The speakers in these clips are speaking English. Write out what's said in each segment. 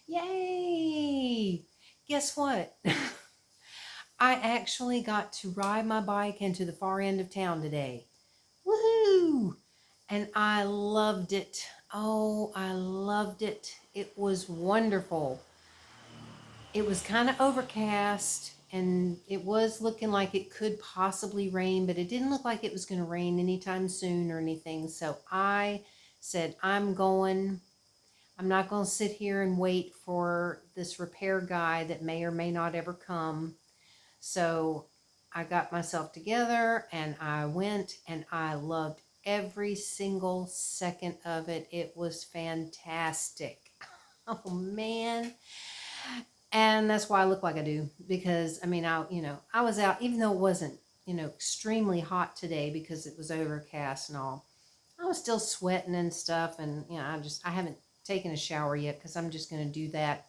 Yay! Guess what? I actually got to ride my bike into the far end of town today. Woohoo! And I loved it. Oh, I loved it. It was wonderful. It was kind of overcast and it was looking like it could possibly rain, but it didn't look like it was going to rain anytime soon or anything. So I said, I'm going. I'm not going to sit here and wait for this repair guy that may or may not ever come. So I got myself together and I went and I loved every single second of it. It was fantastic. Oh man. And that's why I look like I do because I mean, I was out even though it wasn't, extremely hot today because it was overcast and all. I was still sweating and stuff and I haven't taken a shower yet because I'm just going to do that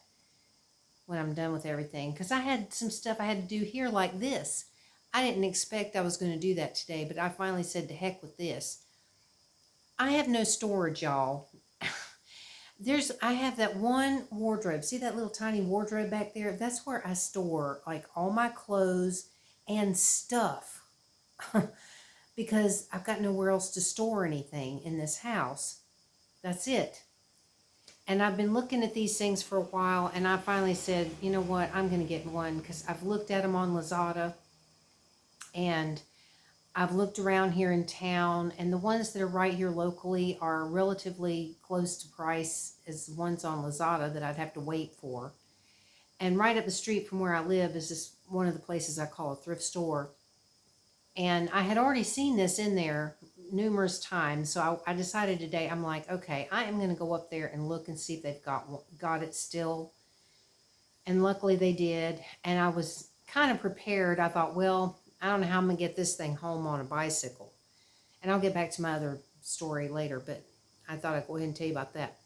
when I'm done with everything because I had some stuff I had to do here like this. I didn't expect I was going to do that today, but I finally said to heck with this. I have no storage, y'all. I have that one wardrobe. See that little tiny wardrobe back there? That's where I store like all my clothes and stuff because I've got nowhere else to store anything in this house. That's it. And I've been looking at these things for a while, and I finally said, you know what, I'm going to get one because I've looked at them on Lazada, and I've looked around here in town, and the ones that are right here locally are relatively close to price as the ones on Lazada that I'd have to wait for. And right up the street from where I live is this one of the places I call a thrift store. And I had already seen this in there numerous times, so I decided today, I'm like, okay, I am going to go up there and look and see if they've got it still. And luckily they did. And I was kind of prepared. I thought, well, I don't know how I'm going to get this thing home on a bicycle. And I'll get back to my other story later, but I thought I'd go ahead and tell you about that.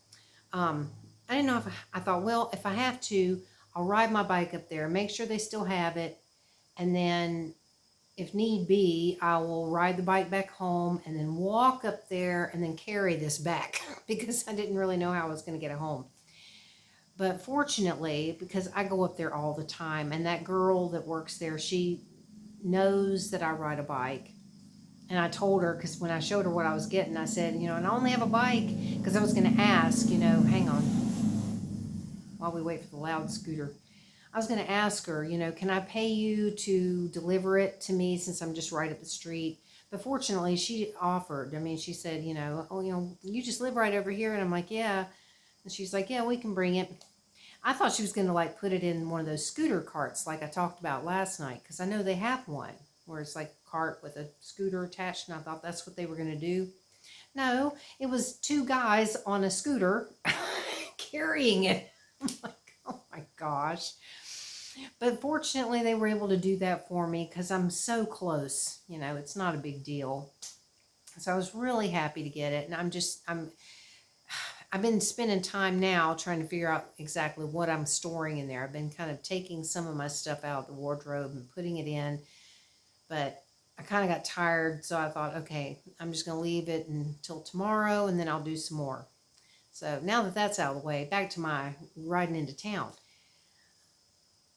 I didn't know if I thought, well, if I have to, I'll ride my bike up there, make sure they still have it, and then if need be, I will ride the bike back home and then walk up there and then carry this back because I didn't really know how I was going to get it home. But fortunately, because I go up there all the time, and that girl that works there, she knows that I ride a bike. And I told her, because when I showed her what I was getting, I said, and I only have a bike, because I was going to ask, hang on, while we wait for the loud scooter. I was going to ask her, can I pay you to deliver it to me since I'm just right up the street? But fortunately, she offered. I mean, she said, oh, you just live right over here. And I'm like, yeah. And she's like, yeah, we can bring it. I thought she was going to like put it in one of those scooter carts like I talked about last night because I know they have one where it's like a cart with a scooter attached, and I thought that's what they were going to do. No, it was two guys on a scooter carrying it. I'm like, oh my gosh. But fortunately, they were able to do that for me because I'm so close. It's not a big deal. So I was really happy to get it, and I've been spending time now trying to figure out exactly what I'm storing in there. I've been kind of taking some of my stuff out of the wardrobe and putting it in, but I kind of got tired, so I thought, okay, I'm just going to leave it until tomorrow, and then I'll do some more. So now that that's out of the way, back to my riding into town.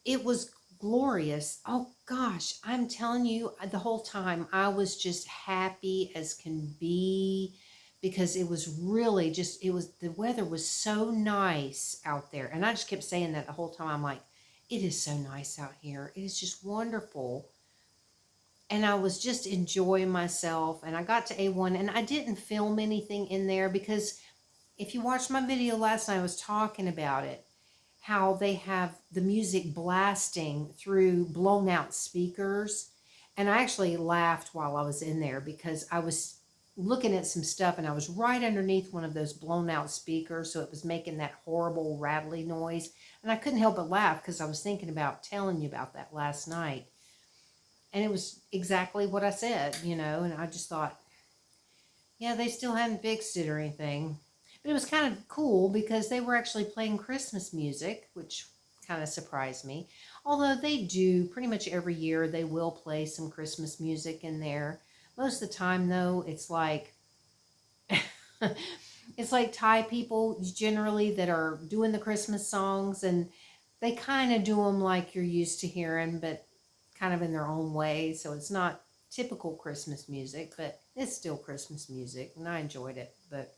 It was glorious. Oh gosh, I'm telling you, the whole time I was just happy as can be because it was really just, the weather was so nice out there. And I just kept saying that the whole time. I'm like, it is so nice out here. It is just wonderful. And I was just enjoying myself. And I got to A1 and I didn't film anything in there because if you watched my video last night, I was talking about it, how they have the music blasting through blown out speakers. And I actually laughed while I was in there because I was looking at some stuff and I was right underneath one of those blown out speakers. So it was making that horrible rattly noise. And I couldn't help but laugh because I was thinking about telling you about that last night. And it was exactly what I said, and I just thought, yeah, they still hadn't fixed it or anything. But it was kind of cool because they were actually playing Christmas music, which kind of surprised me. Although they do pretty much every year, they will play some Christmas music in there. Most of the time, though, it's like It's like Thai people generally that are doing the Christmas songs, and they kind of do them like you're used to hearing, but kind of in their own way. So it's not typical Christmas music, but it's still Christmas music, and I enjoyed it. But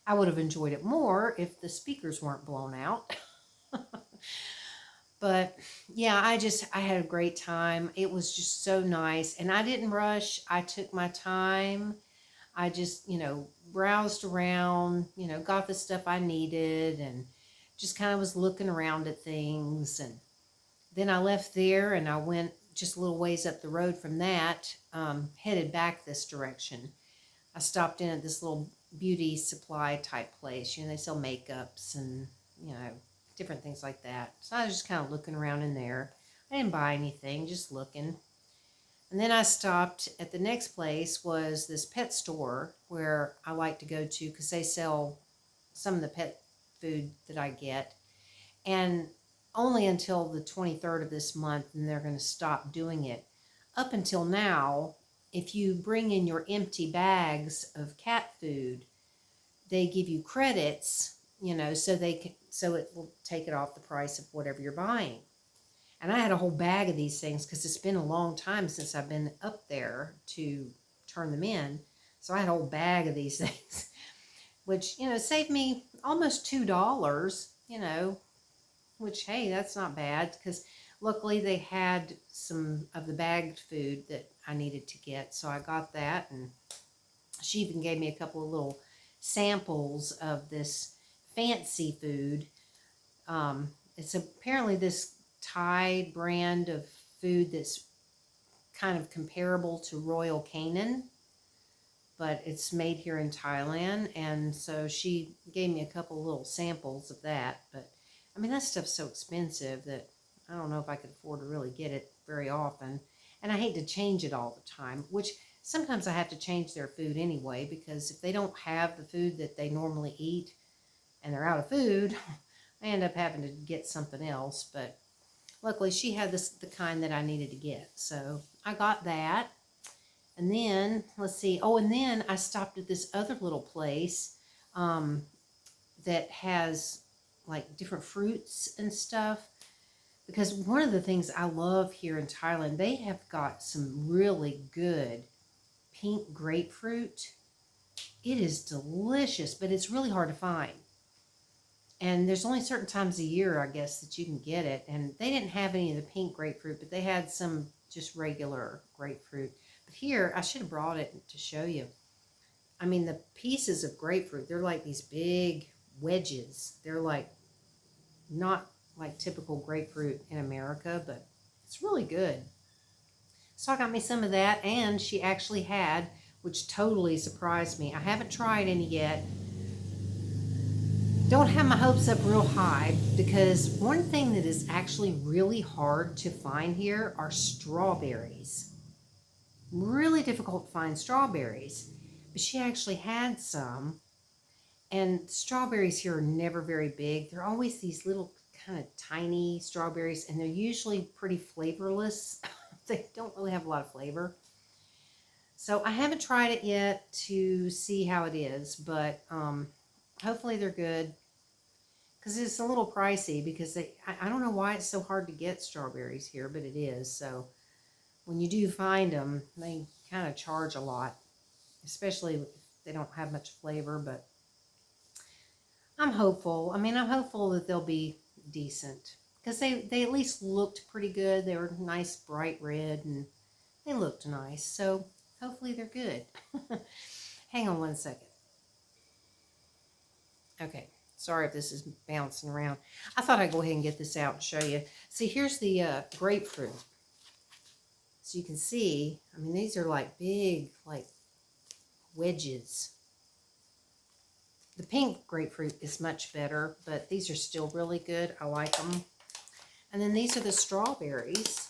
I would have enjoyed it more if the speakers weren't blown out. But yeah, I had a great time. It was just so nice, and I didn't rush. I took my time. I just, browsed around, got the stuff I needed, and just kind of was looking around at things. And then I left there and I went just a little ways up the road from that, headed back this direction. I stopped in at this little beauty supply type place. They sell makeups and, different things like that. So I was just kind of looking around in there. I didn't buy anything, just looking. And then I stopped at the next place was this pet store where I like to go to because they sell some of the pet food that I get. And only until the 23rd of this month, and they're going to stop doing it. Up until now, if you bring in your empty bags of cat food, they give you credits, so it will take it off the price of whatever you're buying. And I had a whole bag of these things because it's been a long time since I've been up there to turn them in. So I had a whole bag of these things, which, saved me almost $2, which, hey, that's not bad because luckily they had some of the bagged food that I needed to get. So I got that, and she even gave me a couple of little samples of this fancy food. It's apparently this Thai brand of food that's kind of comparable to Royal Canin, but it's made here in Thailand. And so she gave me a couple little samples of that. But I mean, that stuff's so expensive that I don't know if I could afford to really get it very often. And I hate to change it all the time, which sometimes I have to change their food anyway, because if they don't have the food that they normally eat and they're out of food, I end up having to get something else. But luckily she had the kind that I needed to get. So I got that. And then, let's see. Oh, and then I stopped at this other little place that has like different fruits and stuff. Because one of the things I love here in Thailand, they have got some really good pink grapefruit. It is delicious, but it's really hard to find. And there's only certain times a year, I guess, that you can get it. And they didn't have any of the pink grapefruit, but they had some just regular grapefruit. But here, I should have brought it to show you. I mean, the pieces of grapefruit, they're like these big wedges. They're like not like typical grapefruit in America, but it's really good. So I got me some of that, and she actually had, which totally surprised me. I haven't tried any yet. Don't have my hopes up real high, because one thing that is actually really hard to find here are strawberries. Really difficult to find strawberries, but she actually had some. And strawberries here are never very big. They're always these little kind of tiny strawberries, and they're usually pretty flavorless. They don't really have a lot of flavor. So I haven't tried it yet to see how it is, but hopefully they're good. Because it's a little pricey, because I don't know why it's so hard to get strawberries here, but it is. So when you do find them, they kind of charge a lot, especially if they don't have much flavor. But I'm hopeful. I mean, I'm hopeful that they'll be decent, because they at least looked pretty good. They were nice bright red, and they looked nice. So hopefully they're good. Hang on one second. Okay, sorry if this is bouncing around. I thought I'd go ahead and get this out and show you. See, here's the grapefruit. So you can see, I mean, these are like big, like wedges. The pink grapefruit is much better, but these are still really good. I like them. And then these are the strawberries,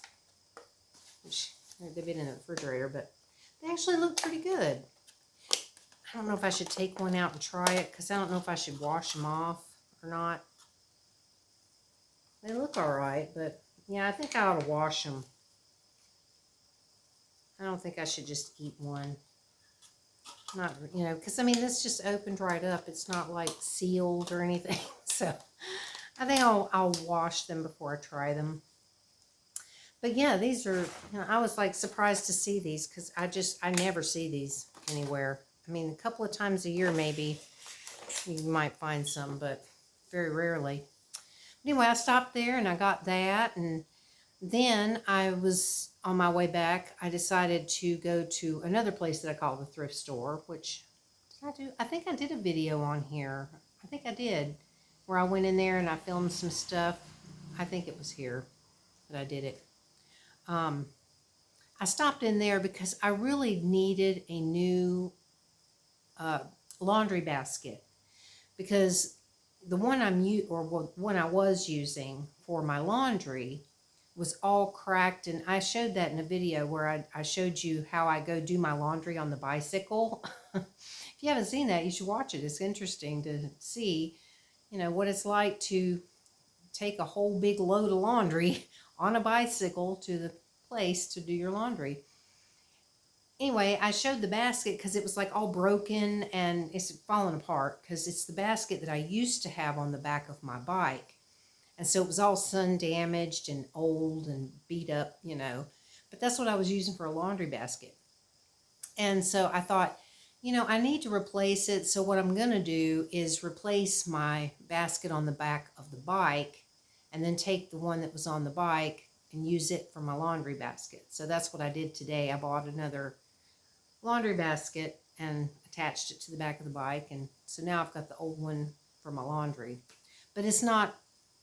which they've been in the refrigerator, but they actually look pretty good. I don't know if I should take one out and try it, because I don't know if I should wash them off or not. They look all right, but yeah, I think I ought to wash them. I don't think I should just eat one. Not, you know, because I mean, this just opened right up. It's not like sealed or anything. So I think I'll wash them before I try them. But yeah, these are, you know, I was like surprised to see these because I never see these anywhere. I mean, a couple of times a year maybe you might find some, but very rarely. Anyway, I stopped there and I got that, and then I was on my way back. I decided to go to another place that I call the thrift store, which did I do? I think I did a video on here. I think I did, where I went in there and I filmed some stuff. I think it was here that I did it. Um, I stopped in there because I really needed a new uh, laundry basket, because the one one I was using for my laundry was all cracked, and I showed that in a video where I showed you how I go do my laundry on the bicycle. If you haven't seen that, you should watch it. It's interesting to see, you know, what it's like to take a whole big load of laundry on a bicycle to the place to do your laundry. Anyway, I showed the basket because it was like all broken and it's falling apart, because it's the basket that I used to have on the back of my bike. And so it was all sun damaged and old and beat up, you know. But that's what I was using for a laundry basket. And so I thought, you know, I need to replace it. So what I'm going to do is replace my basket on the back of the bike and then take the one that was on the bike and use it for my laundry basket. So that's what I did today. I bought another laundry basket and attached it to the back of the bike. And so now I've got the old one for my laundry. But it's not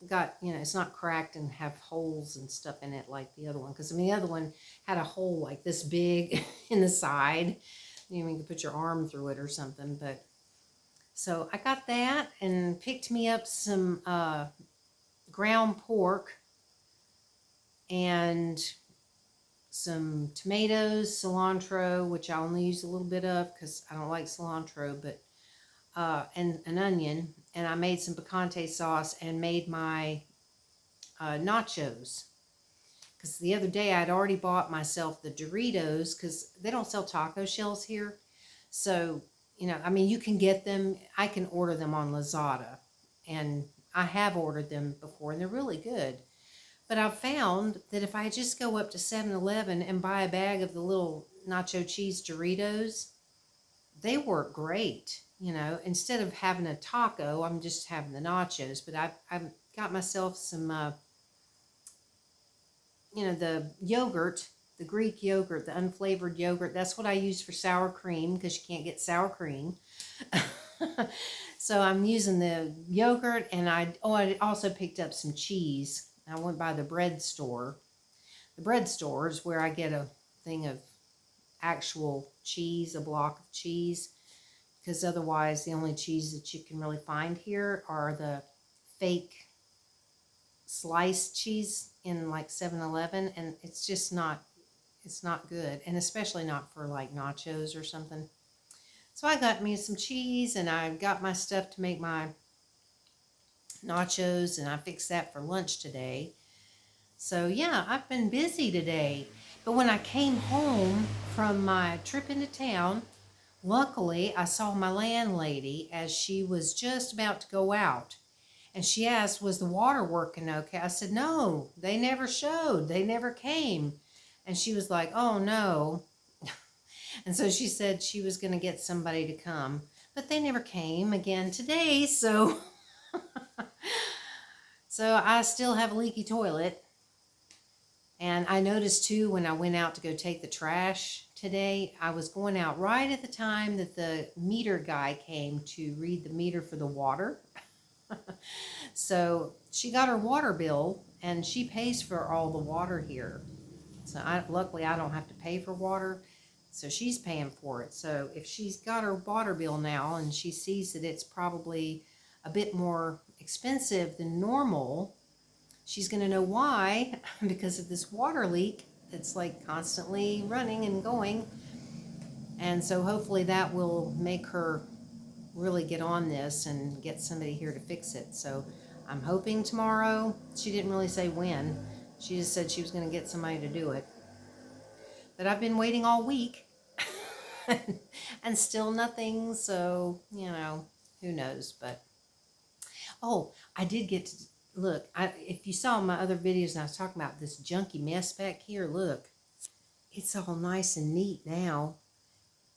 got, you know, it's not cracked and have holes and stuff in it like the other one. Because I mean, the other one had a hole like this big in the side. You know, you could put your arm through it or something. But so I got that and picked me up some ground pork and some tomatoes, cilantro, which I only use a little bit of because I don't like cilantro, but and an onion. And I made some picante sauce and made my nachos. Because the other day I'd already bought myself the Doritos, because they don't sell taco shells here. So, you know, I mean, you can get them. I can order them on Lazada. And I have ordered them before, and they're really good. But I've found that if I just go up to 7-Eleven and buy a bag of the little nacho cheese Doritos, they work great. You know, instead of having a taco, I'm just having the nachos. But I've got myself some, you know, the yogurt, the Greek yogurt, the unflavored yogurt. That's what I use for sour cream, because you can't get sour cream. So I'm using the yogurt, and I also picked up some cheese. I went by the bread store. The bread store is where I get a thing of actual cheese, a block of cheese, because otherwise the only cheese that you can really find here are the fake sliced cheese in like 7-Eleven, and it's just not, it's not good, and especially not for like nachos or something. So I got me some cheese, and I got my stuff to make my nachos, and I fixed that for lunch today. So yeah, I've been busy today. But when I came home from my trip into town, luckily I saw my landlady as she was just about to go out. And she asked, was the water working okay? I said, no, they never showed. They never came. And she was like, oh no. And so she said she was going to get somebody to come. But they never came again today. So, so I still have a leaky toilet. And I noticed too, when I went out to go take the trash today, I was going out right at the time that the meter guy came to read the meter for the water. So she got her water bill, and she pays for all the water here. So luckily I don't have to pay for water, so she's paying for it. So if she's got her water bill now and she sees that it's probably a bit more expensive than normal, she's going to know why, because of this water leak that's like constantly running and going. And so hopefully that will make her really get on this and get somebody here to fix it. So I'm hoping tomorrow. She didn't really say when. She just said she was going to get somebody to do it. But I've been waiting all week. and still nothing. So, you know, who knows? But, oh, I did get to look. If you saw my other videos and I was talking about this junky mess back here, look, it's all nice and neat now.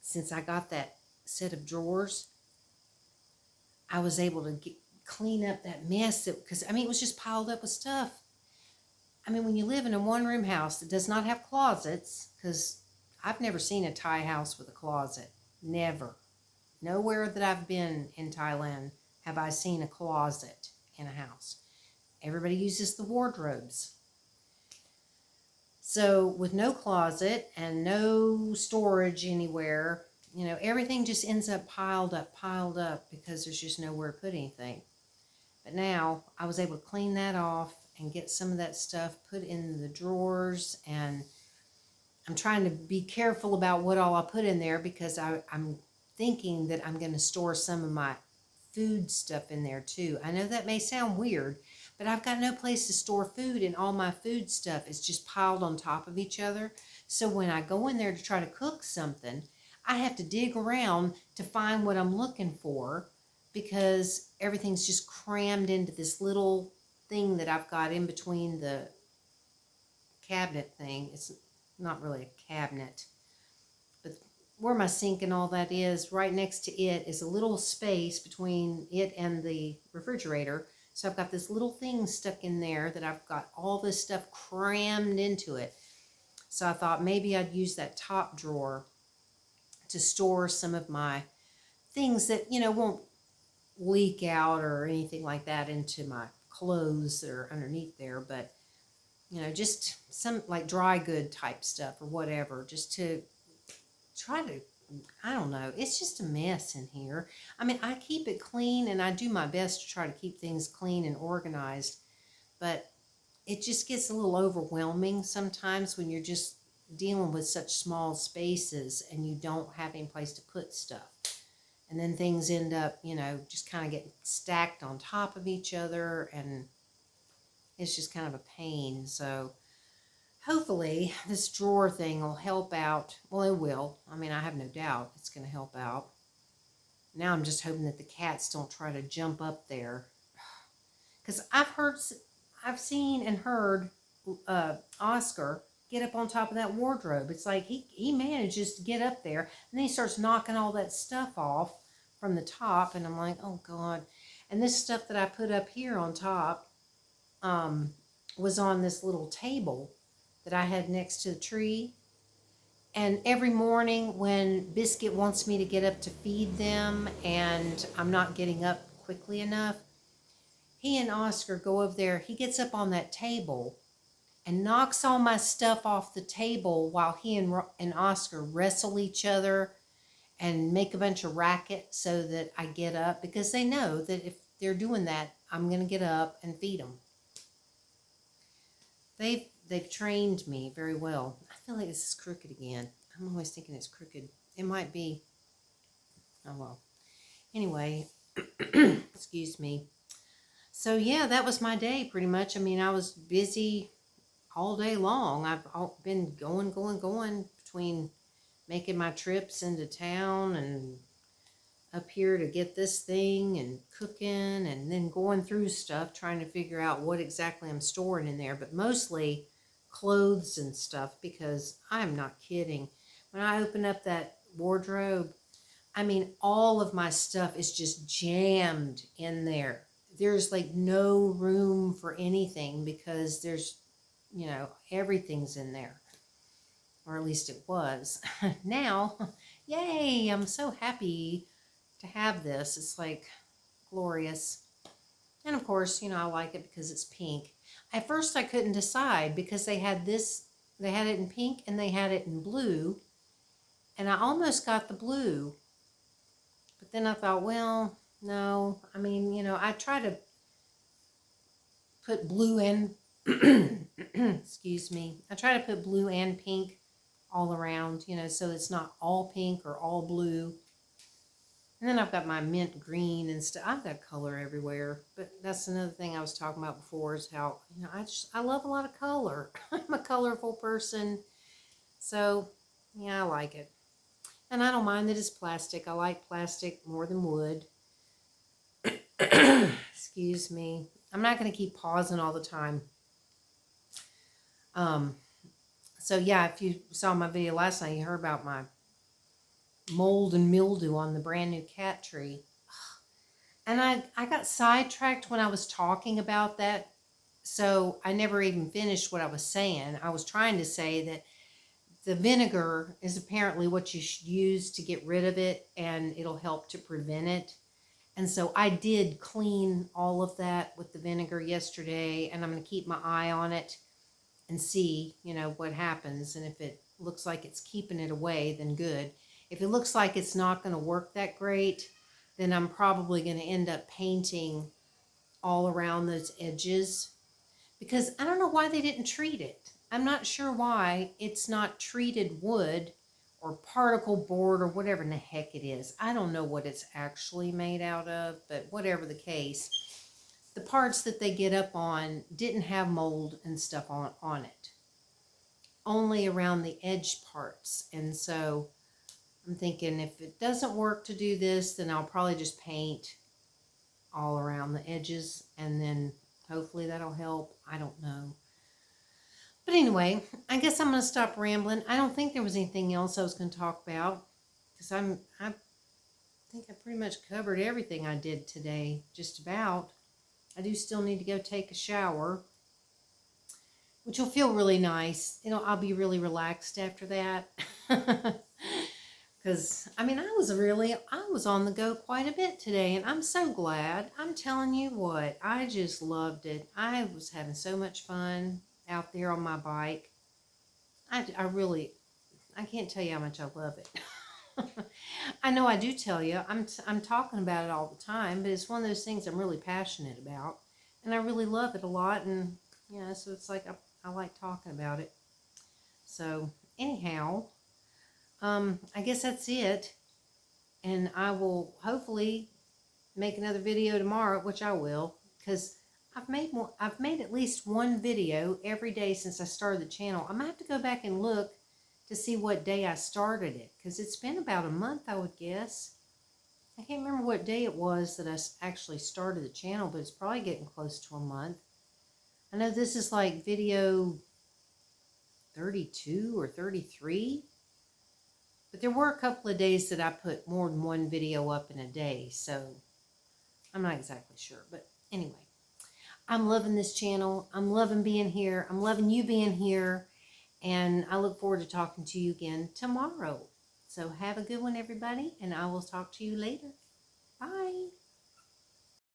Since I got that set of drawers, I was able to clean up that mess because I mean, it was just piled up with stuff. I mean, when you live in a one-room house that does not have closets, because I've never seen a Thai house with a closet. Never. Nowhere that I've been in Thailand have I seen a closet in a house. Everybody uses the wardrobes. So with no closet and no storage anywhere, you know, everything just ends up piled up because there's just nowhere to put anything. But now I was able to clean that off and get some of that stuff put in the drawers, and I'm trying to be careful about what all I put in there because I'm thinking that I'm going to store some of my food stuff in there too. I know that may sound weird, but I've got no place to store food, and all my food stuff is just piled on top of each other. So when I go in there to try to cook something, I have to dig around to find what I'm looking for because everything's just crammed into this little thing that I've got in between the cabinet thing. It's not really a cabinet, but where my sink and all that is, right next to it is a little space between it and the refrigerator. So I've got this little thing stuck in there that I've got all this stuff crammed into it. So I thought maybe I'd use that top drawer to store some of my things that, you know, won't leak out or anything like that into my clothes that are underneath there, but you know, just some like dry good type stuff or whatever, just to try to, I don't know, it's just a mess in here. I mean, I keep it clean and I do my best to try to keep things clean and organized, but it just gets a little overwhelming sometimes when you're just dealing with such small spaces and you don't have any place to put stuff. And then things end up, you know, just kind of getting stacked on top of each other, and it's just kind of a pain. So hopefully this drawer thing will help out. Well, it will. I mean, I have no doubt it's going to help out. Now I'm just hoping that the cats don't try to jump up there. Because I've seen and heard Oscar get up on top of that wardrobe. It's like he manages to get up there, and then he starts knocking all that stuff off from the top, and I'm like, oh God. And this stuff that I put up here on top was on this little table that I had next to the tree. And every morning when Biscuit wants me to get up to feed them and I'm not getting up quickly enough, he and Oscar go over there. He gets up on that table and knocks all my stuff off the table while he and Oscar wrestle each other and make a bunch of racket so that I get up, because they know that if they're doing that, I'm going to get up and feed them. They've trained me very well. I feel like this is crooked again. I'm always thinking it's crooked. It might be. Oh well. Anyway, excuse me. So yeah, that was my day pretty much. I mean, I was busy all day long. I've been going between making my trips into town and up here to get this thing and cooking and then going through stuff, trying to figure out what exactly I'm storing in there, but mostly clothes and stuff, because I'm not kidding. When I open up that wardrobe, I mean, all of my stuff is just jammed in there. There's like no room for anything because there's, you know, everything's in there. Or at least it was. Now, yay, I'm so happy to have this. It's like glorious. And of course, you know, I like it because it's pink. At first I couldn't decide because they had it in pink and they had it in blue. And I almost got the blue. But then I thought, well, no. I mean, you know, I try to put blue and, excuse me, I try to put blue and pink all around, you know, so it's not all pink or all blue. And then I've got my mint green and stuff. I've got color everywhere. But that's another thing I was talking about before, is how, you know, I love a lot of color. I'm a colorful person. So, yeah, I like it. And I don't mind that it's plastic. I like plastic more than wood. Excuse me. I'm not going to keep pausing all the time. So yeah, if you saw my video last night, you heard about my mold and mildew on the brand new cat tree. And I got sidetracked when I was talking about that. So I never even finished what I was saying. I was trying to say that the vinegar is apparently what you should use to get rid of it, and it'll help to prevent it. And so I did clean all of that with the vinegar yesterday, and I'm going to keep my eye on it and see, what happens. And if it looks like it's keeping it away, then good. If it looks like it's not going to work that great, then I'm probably going to end up painting all around those edges, because I don't know why they didn't treat it. I'm not sure why it's not treated wood or particle board or whatever in the heck it is. I don't know what it's actually made out of, but whatever the case, the parts that they get up on didn't have mold and stuff on it. Only around the edge parts. And so I'm thinking if it doesn't work to do this, then I'll probably just paint all around the edges, and then hopefully that'll help. I don't know. But anyway, I guess I'm going to stop rambling. I don't think there was anything else I was going to talk about, because I think I pretty much covered everything I did today, just about. I do still need to go take a shower, which will feel really nice. I'll be really relaxed after that. Because, I was on the go quite a bit today, and I'm so glad. I'm telling you what, I just loved it. I was having so much fun out there on my bike. I can't tell you how much I love it. I know I do tell you, I'm talking about it all the time, but it's one of those things I'm really passionate about, and I really love it a lot, and, so it's like I like talking about it. So, anyhow, I guess that's it, and I will hopefully make another video tomorrow, which I will, because I've made at least one video every day since I started the channel. I'm gonna have to go back and look to see what day I started it, because it's been about a month, I would guess. I can't remember what day it was that I actually started the channel, but it's probably getting close to a month. I know this is like video 32 or 33. But there were a couple of days that I put more than one video up in a day, so I'm not exactly sure. But anyway, I'm loving this channel. I'm loving being here. I'm loving you being here. And I look forward to talking to you again tomorrow. So have a good one, everybody, and I will talk to you later.